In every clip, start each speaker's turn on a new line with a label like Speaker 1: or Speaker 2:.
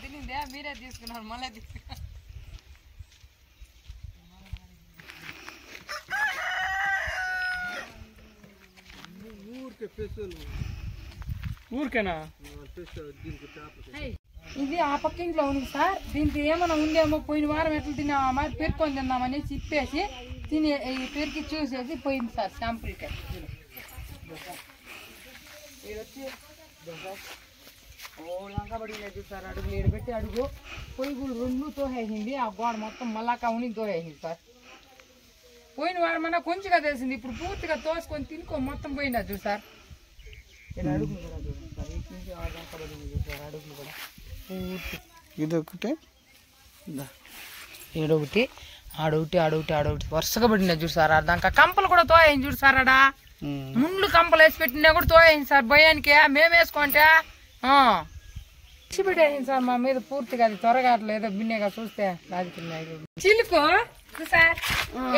Speaker 1: తినిందే మీరే తీసుకున్నారు మళ్ళీ
Speaker 2: ఊరికేనా
Speaker 1: ఇది ఆ పక్క ఇంట్లో ఉంది సార్. దీనికి ఏమైనా ఉందేమో పోయిన వారం ఎట్లా తిన్నామా పెరుకొని తిన్నామని ఇప్పేసి తిని ఈ పెరికి చూసేసి పోయింది సార్ శాంపుల్కి. లంక పడిలేదు సార్. అడుగులు ఏడు పెట్టి అడుగు పొయ్యిగులు రెండు తోసేసింది. ఆ గోడ మొత్తం మళ్ళాక ఉని తోసేసింది సార్. పోయిన వారమన్నా కొంచెంగా తెలిసింది, ఇప్పుడు పూర్తిగా తోసుకొని తినుకో మొత్తం పోయినా చూడు సార్. అడుగులు కూడా చూడండి సార్. ఇటు నుంచి ఆ లంక పడింది చూసారు అడుగులు కూడా పూర్తి.
Speaker 2: ఇదొకటి
Speaker 1: ఏడొకటి ఆడొకటి ఆడొకటి ఆడొకటి వరుసగా పడినా చూడు సార్. దాకా కంపలు కూడా తోయింది చూడు సార్. ఆడ ముండ్లు కంపలు వేసి పెట్టినా కూడా తోయింది సార్. భయానికి మేము వేసుకుంటే పెట్టేసింది సార్ మా మీద పూర్తిగా. అది త్వరగా అట్లా ఏదో బిన్నెగా చూస్తే రాజకీయ చిలుకు సార్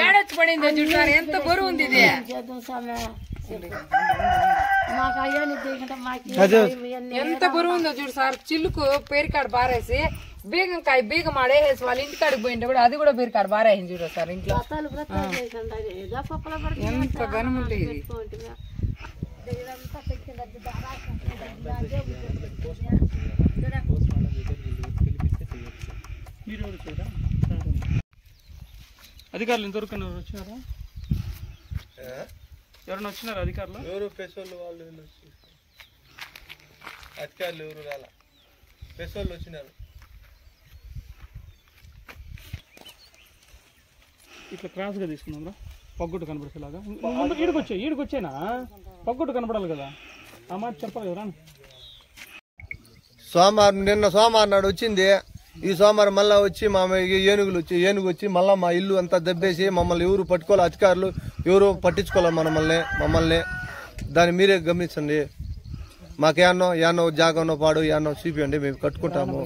Speaker 1: ఏడొచ్చి పడింది చూడు సార్. ఎంత బరువు ఉంది ఇది. ఎంత బరువు ఉందో చూడు సార్. చిల్లుకు పేరుకాడు బారేసి బీగంకాయ బీగం ఆడేసి వాళ్ళ ఇంటికాడికి పోయింటే కూడా అది కూడా పేరుకాడు బారేసింది చూడు సార్. ఇంట్లో ఎంత ఘనం ఉంటుంది ఇది.
Speaker 2: అధికారులు ఇంతవరకు వచ్చినారా? ఎవరైనా వచ్చినారు అధికారులు?
Speaker 3: ఎవరు పెసోళ్ళు వాళ్ళు అధికారులు ఎవరు రాలా, పెసోళ్ళు వచ్చినారు.
Speaker 2: ఇట్లా క్రాస్గా తీసుకున్నాం పగ్గుట్టు కనపడేలాగా. ఈడికొచ్చేనా పగ్గుట్టు కనపడాలి కదా, ఆ మాట చెప్పాలి కదా.
Speaker 3: సోమవారం నిన్న సోమవారం నాడు వచ్చింది. ఈ సోమవారం మళ్ళీ వచ్చి మా ఏనుగు వచ్చి మళ్ళీ మా ఇల్లు అంతా దెబ్బేసి మమ్మల్ని ఎవరు పట్టుకోవాలి, అధికారులు ఎవరు పట్టించుకోవాలి మమ్మల్ని. దాన్ని మీరే గమనించండి. మాకేమో జాగన్నో పాడు ఏమన్నా చూపియండి, మేము కట్టుకుంటాము.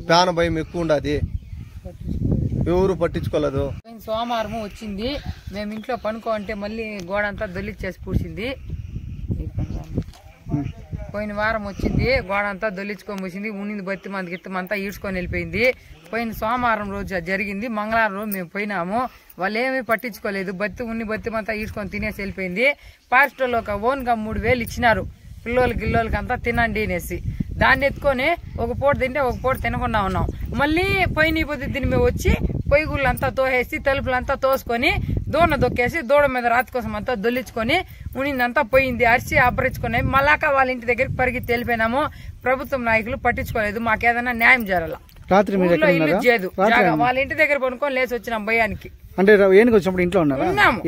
Speaker 3: ప్రాణ భయం ఎక్కువ ఉండదు, ఎవరు పట్టించుకోలేదు.
Speaker 1: సోమవారం వచ్చింది, మేము ఇంట్లో పనుకోంటే మళ్ళీ గోడ అంతా దొల్లిచ్చేసి పూసింది. పోయిన వారం వచ్చింది, గోడ అంతా దొల్లించుకొని పూసింది. ఉన్నింది బత్తి మంది గిత్తమంతా ఈడ్చుకొని వెళ్ళిపోయింది. పోయిన సోమవారం రోజు జరిగింది. మంగళవారం రోజు మేము పోయినాము, వాళ్ళు ఏమీ పట్టించుకోలేదు. బత్తి అంతా ఈడ్చుకొని తినేసి వెళ్ళిపోయింది. ఫారెస్ట్ వాళ్ళు ఒక ఓన్గా 3,000 ఇచ్చినారు గిల్లోళ్ళకి అంతా తినండి అనేసి. దాన్ని ఎత్తుకొని ఒక పూట తింటే ఒక పూట తినకుండా ఉన్నాం. మళ్ళీ పోయిన పొద్దున్న మేము వచ్చి పొయ్యిగుళ్ళంతా తోసేసి తలుపులంతా తోసుకొని దూడ దొక్కేసి దూడ మీద రాతి కోసం అంతా దొల్లించుకొని ఉనిందంతా పోయింది. అరిచి అపరించుకొని మళ్ళాక వాళ్ళ ఇంటి దగ్గరికి పరిగెత్తి వెళ్ళిపోయినాము. ప్రభుత్వం నాయకులు పట్టించుకోలేదు. మాకేదైనా న్యాయం జరగాల.
Speaker 2: రాత్రి
Speaker 1: ఇల్లు చేయదు, వాళ్ళ ఇంటి దగ్గర పడుకొని లేచి వచ్చినాం భయానికి.
Speaker 2: అంటే ఏనుగు వచ్చినప్పుడు ఇంట్లో ఉన్నాము,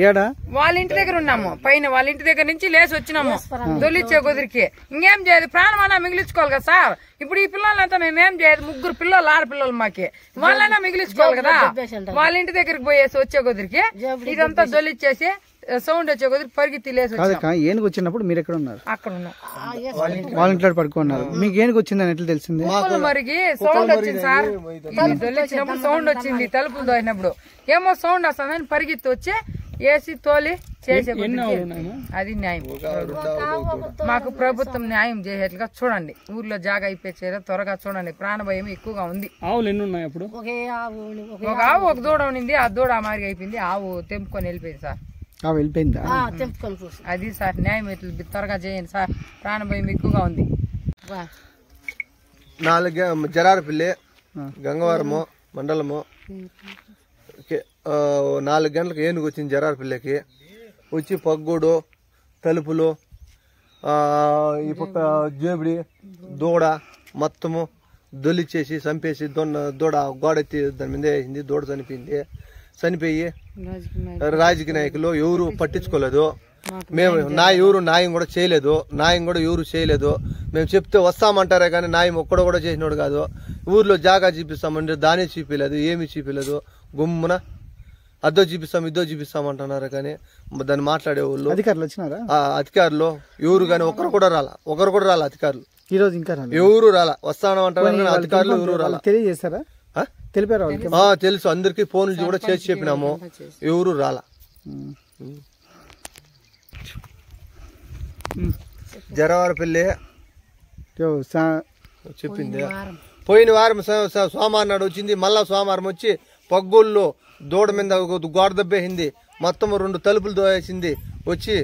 Speaker 1: వాళ్ళ ఇంటి దగ్గర ఉన్నాము. పైన వాళ్ళ ఇంటి దగ్గర నుంచి లేచి వచ్చినాము దొల్లిచ్చే కుదిరికి. ఇంకేం చేయదు, ప్రాణమన్నా మిగిలించుకోవాలి కదా సార్. ఇప్పుడు ఈ పిల్లలంతా మేమేం చేయదు, 3 పిల్లలు ఆడపిల్లలు మాకి, వాళ్ళైనా మిగిలించుకోవాలి కదా. వాళ్ళ ఇంటి దగ్గరికి పోయేసి వచ్చే కుదిరికి ఇదంతా దొల్లిచ్చేసి సౌండ్ వచ్చే కుదిరికి పరిగెత్తి లేసి
Speaker 2: ఏనుగు వచ్చినప్పుడు మీరు ఎక్కడ ఉన్నారు?
Speaker 1: అక్కడ ఉన్నాం,
Speaker 2: వాళ్ళ ఇంట్లో పడుకున్నారు. మీకు ఏనుగు వచ్చిందని ఎట్లా తెలిసింది?
Speaker 1: మరికి సౌండ్ వచ్చింది సార్. దొల్లిచ్చినప్పుడు సౌండ్ వచ్చింది, తలుపులు దోసినప్పుడు ఏమో సౌండ్ వస్తుందని పరిగెత్తి వచ్చి వేసి తోలి చేసే. అది న్యాయం. మాకు ప్రభుత్వం న్యాయం చేసేట్లుగా చూడండి. ఊర్లో జాగా అయిపోయేలా త్వరగా చూడండి. ప్రాణభయం ఎక్కువగా ఉంది.
Speaker 2: ఆవులు ఎన్ని ఉన్నాయి అప్పుడు?
Speaker 1: ఒక ఆవు ఒక దూడ ఉన్నింది, ఆ దూడ మారి అయిపోయింది. ఆవు తెంపుకొని వెళ్ళిపోయింది సార్.
Speaker 2: వెళ్ళిపోయిందా?
Speaker 1: అది సార్ న్యాయం ఎట్లా త్వరగా చేయండి సార్. ప్రాణభయం ఎక్కువగా ఉంది.
Speaker 3: 4 జరారపల్లి గంగవరము మండలము 4 గంటలకు ఏనుగు వచ్చింది జరారపల్లికి. వచ్చి పగ్గుడు తలుపులు ఈ పక్క జేబుడి దూడ మొత్తము దొల్లిచ్చేసి చంపేసి దూడ గోడెత్తి దాని మీద వేసింది. దూడ చనిపోయి రాజకీయ నాయకులు ఎవరు పట్టించుకోలేదు. మేము ఎవరు న్యాయం కూడా చేయలేదు. మేము చెప్తే వస్తామంటారే కానీ న్యాయం ఒక్కడో కూడా చేసినోడు కాదు. ఊర్లో జాగా చూపిస్తామంటే దాన్ని చూపించలేదు, ఏమీ చూపించలేదు. గుమ్మున అద్దో చూపిస్తాం ఇద్దో చూపిస్తామంటున్నారు కానీ దాన్ని మాట్లాడే వాళ్ళు
Speaker 2: అధికారులు వచ్చినారా?
Speaker 3: అధికారులు ఎవరు కానీ ఒకరు కూడా రాలా అధికారులు.
Speaker 2: ఈ రోజు ఇంకా
Speaker 3: ఎవరు రాలా. వస్తామంటారు అధికారులు ఎవరు రాలా.
Speaker 2: తెలియజేస్తారా? తెలిపారు
Speaker 3: తెలుసు, అందరికి ఫోన్లు కూడా చేసి చెప్పినాము, ఎవరు రాలా. జరవారపల్లి చెప్పింది పోయిన వారం సోమవారం నాడు వచ్చింది, మళ్ళా సోమవారం వచ్చి పగ్గుల్లో దూడ మీద గోడ దబ్బేసింది, మొత్తం 2 తలుపులు దోయేసింది వచ్చి